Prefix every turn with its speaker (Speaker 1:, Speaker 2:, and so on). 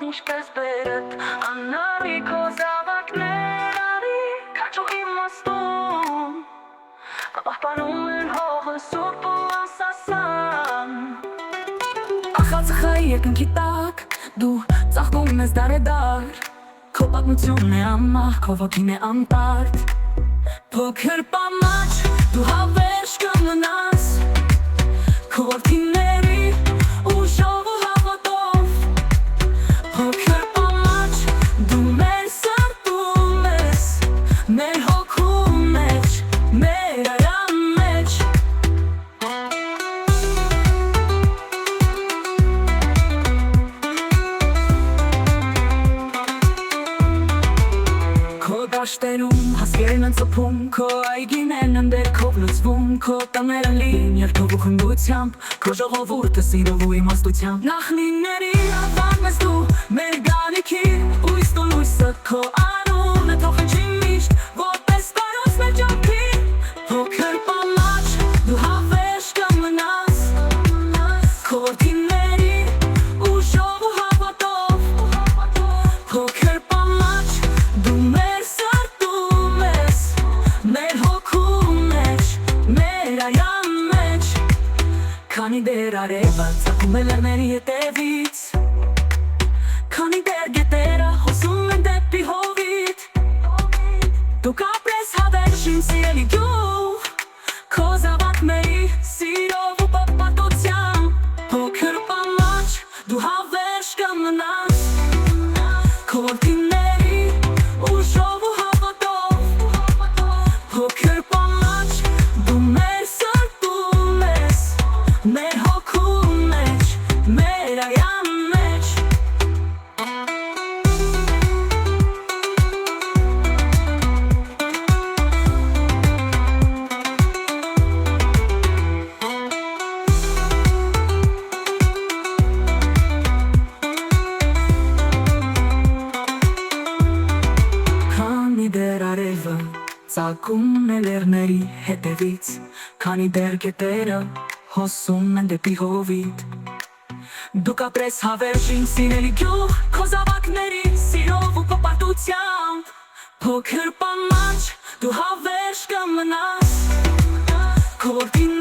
Speaker 1: ինչպես բերդ անարի քո զավակներ արի քաչո իմաստուն պահպանում են հողը սուրբ ու անսասան ախացխայի երկնքի տակ դու ծաղկում ես դարեդար քո պատմությունն է ամահ քո ոգին է անտարդ փոքր պամաչ դու հավերժ կմնաս քո որդիների ուժով ու հավատով փոքր պամաչ դու մեր սրտում ես մեր հոգու մեջ մեր արյան մեջ քո դաշտերում հասկերն են ծփում քո այգիներն են դերքով լցվում քո տները լին երթով ու խնդությամբ քո ժողովուրդը սիրով ու իմաստությամբ նախնիների ավան ես դու մեր գանիքի ույս ու լույսը քո անունը թողնի միշտ որպես բարոց մեր ջանքի փոքր պամաչ դու հավերժ կմնաս քո որդիների ուժով ու հավատով փոքր պամաչ դու մեր սրտում ես մեր հոգու մեջ մեր արյան մեջ քանի դեր արևը ծագում է լեռների ետևից քանի դեր գետերը հոսում են դեպի հովիտ դու կապրես հավերժին սիրելի գյուղ քո զավակների սիրով ու պապատությամբ փոքր պամաչ դու հավերժ կմնաս քո որդիների ուժով ու հավատով փոքր պամաչ դու մեր սրտում ես մեր հոգու մեջ մեր արյան մեջ քանի դեր արևը ծագում է լեռների հետևից քանի դեր գետերը հոսում են դեպի հովիտ դու կապրես հավերժին սիրելի գյուղ քո զավակների սիրով ու պապատությամբ փոքր պամաչ դու հավերժ կմնաս քո որդին